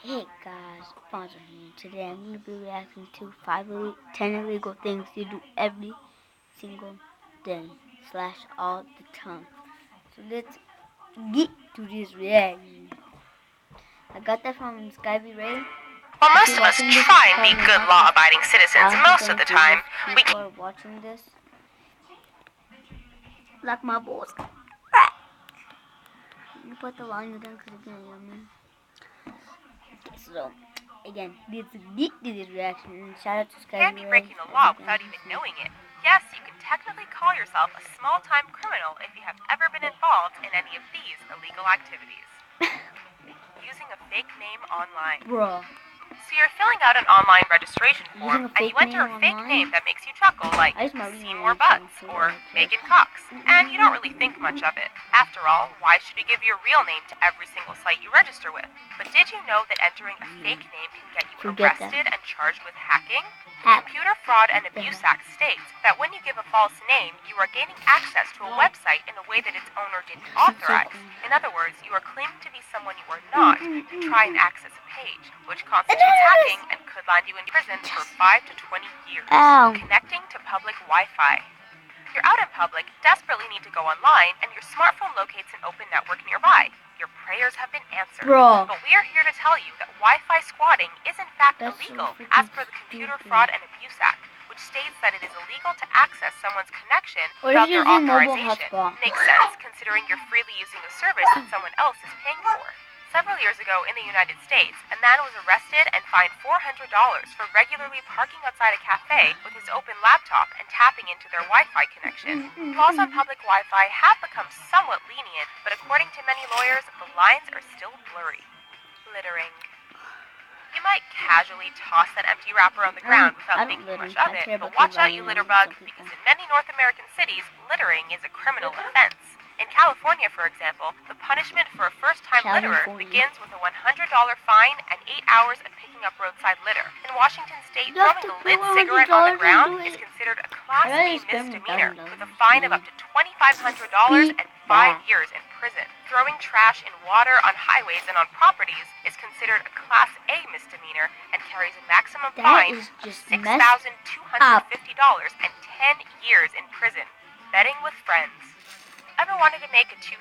Hey guys, Fonzo here. Today I'm going to be reacting to 10 illegal things you do every single day / all the time. So let's get to this reaction. I got that from Skyby Ray. While most of us try and be good law-abiding citizens most of the time, we people are watching this like my balls. You put the volume down because it's going to hear me. Okay, so again, let's get to this reaction. And shout out to Skyby Ray. can be breaking the law without even knowing it. Yes, you can technically call yourself a small-time criminal if you have ever been involved in any of these illegal activities. Using a fake name online. Bruh. So you're filling out an online registration form, and you enter a fake name that makes you chuckle, like Seymour Butts or Megan Cox, and you don't really think much of it. After all, why should you give your real name to every single site you register with? But did you know that entering a fake name can get you arrested and charged with hacking? The Computer Fraud and Abuse Act states that when you give a false name, you are gaining access to a website in a way that its owner didn't authorize. In other words, you are claiming to be someone you are not to try and access a page, which constitutes hacking and could land you in prison for 5 to 20 years. Connecting to public Wi-Fi. You're out in public, desperately need to go online, and your smartphone locates an open network nearby. Your prayers have been answered. But we are here to tell you that Wi-Fi squatting is in fact illegal, as per the Computer Fraud and Abuse Act, which states that it is illegal to access someone's connection without their authorization. Makes sense, considering you're freely using a service that someone else is paying for. Several years ago in the United States, a man was arrested and fined $400 for regularly parking outside a cafe with his open laptop and tapping into their Wi-Fi connection. Laws on public Wi-Fi have become somewhat lenient, but according to many lawyers, the lines are still blurry. Littering. You might casually toss that empty wrapper on the ground without thinking much of it, but watch out, you litter bug, because in many North American cities, littering is a criminal offense. In California, for example, the punishment for a first-time litterer begins with a $100 fine and 8 hours of picking up roadside litter. In Washington State, throwing a lit cigarette on the ground is considered a Class B misdemeanor, with a fine of up to $2,500 and 5 years in prison. Throwing trash in water, on highways, and on properties is considered a Class A misdemeanor and carries a maximum fine of $6,250 and 10 years in prison. Betting with friends. Ever wanted to make a $2,000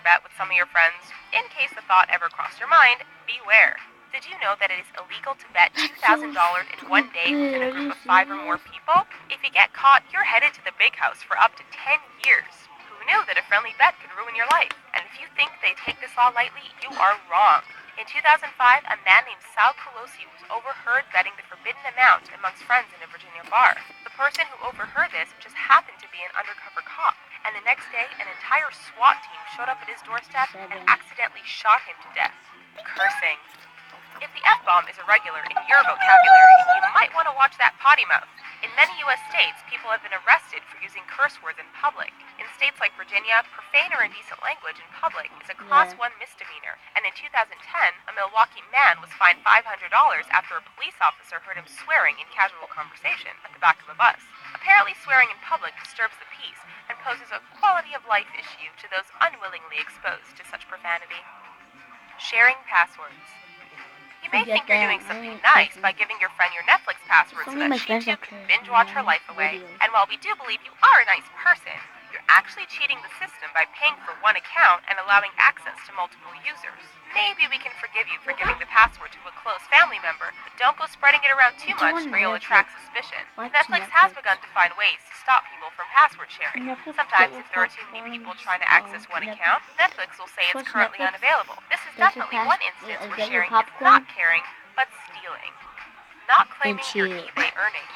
bet with some of your friends? In case the thought ever crossed your mind, beware. Did you know that it is illegal to bet $2,000 in one day within a group of 5 or more people? If you get caught, you're headed to the big house for up to 10 years. Who knew that a friendly bet could ruin your life? And if you think they take this law lightly, you are wrong. In 2005, a man named Sal Pelosi was overheard betting the forbidden amount amongst friends in a Virginia bar. The person who overheard this just happened to be an undercover cop, and the next day, an entire SWAT team showed up at his doorstep and accidentally shot him to death. Cursing. If the F-bomb is irregular in your vocabulary, you might want to watch that potty mouth. In many U.S. states, people have been arrested for using curse words in public. In states like Virginia, profane or indecent language in public is a Class 1 misdemeanor, and in 2010, a Milwaukee man was fined $500 after a police officer heard him swearing in casual conversation at the back of a bus. Apparently, swearing in public disturbs the peace and poses a quality-of-life issue to those unwillingly exposed to such profanity. Sharing passwords. You may think you're doing something nice by giving your friend your Netflix password so that she too can binge watch her life away. And while we do believe you are a nice person, you're actually cheating the system by paying for one account and allowing access to multiple users. Maybe we can forgive you for giving the password to a close family member, but don't go spreading it around too much or you'll attract suspicion. Netflix has begun to find ways to stop people from password sharing. Sometimes if there are too many people trying to access one account, Netflix will say it's currently unavailable. This is definitely one instance where sharing is not caring, but stealing. Not claiming your eBay earnings.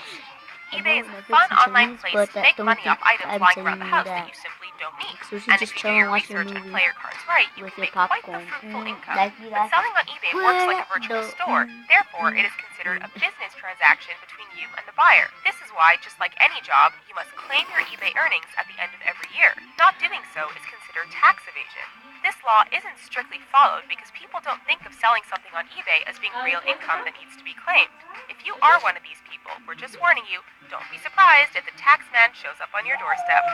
eBay is a fun online place to make money off items lying around the house that you simply don't need. And if you do your research and play your cards right, you can make quite the fruitful income. But selling on eBay works like a virtual store. Therefore, it is considered a business transaction between you and the buyer. This is why, just like any job, you must claim your eBay earnings at the end of every year. Not doing so is considered tax evasion. This law isn't strictly followed because people don't think of selling something on eBay as being real income that needs to be claimed. If you are one of these people, we're just warning you, don't be surprised if the tax man shows up on your doorstep.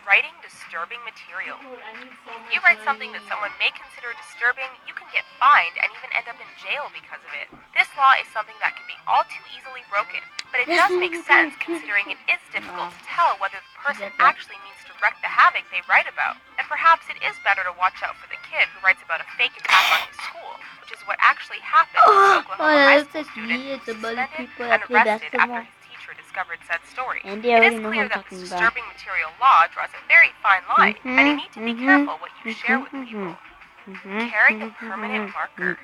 writing disturbing material. If you write something that someone may consider disturbing, you can get fined and even end up in jail because of it. This law is something that can be all too easily broken, but it does make sense considering it is difficult to tell whether the person actually means to wreak the havoc they write about. And perhaps it is better to watch out for the kid who writes about a fake attack on his school, which is what actually happened to an Oklahoma high school student who was suspended and arrested after his teacher discovered said story. It is clear that the disturbing material law draws a very fine line, and you need to be careful what you share with people. Carry a permanent marker.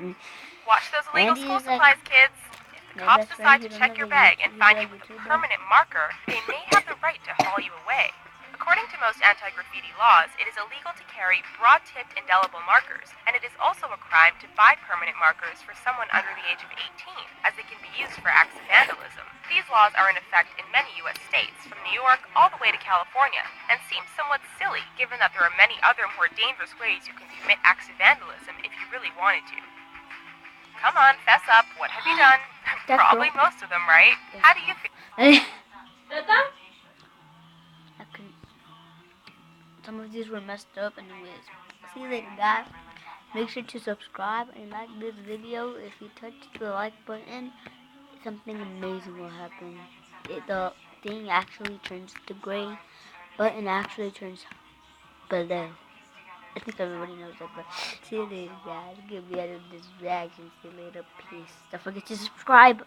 Watch those illegal school supplies, kids. If the cops decide to check your bag and find you with a permanent marker, they may have the right to haul you away. According to most anti-graffiti laws, it is illegal to carry broad-tipped indelible markers, and it is also a crime to buy permanent markers for someone under the age of 18, as they can be used for acts of vandalism. These laws are in effect in many U.S. states, from New York all the way to California, and seem somewhat silly given that there are many other more dangerous ways you can commit acts of vandalism if you really wanted to. Come on, fess up. What have you done? Probably most of them, right? How do you feel? Some of these were messed up anyways. See you later, guys. Make sure to subscribe and like this video. If you touch the like button, something amazing will happen. The thing actually turns to gray. Button actually turns below. I think everybody knows that, but see you later, guys. Give me out of this reaction. See you later. Peace. Don't forget to subscribe.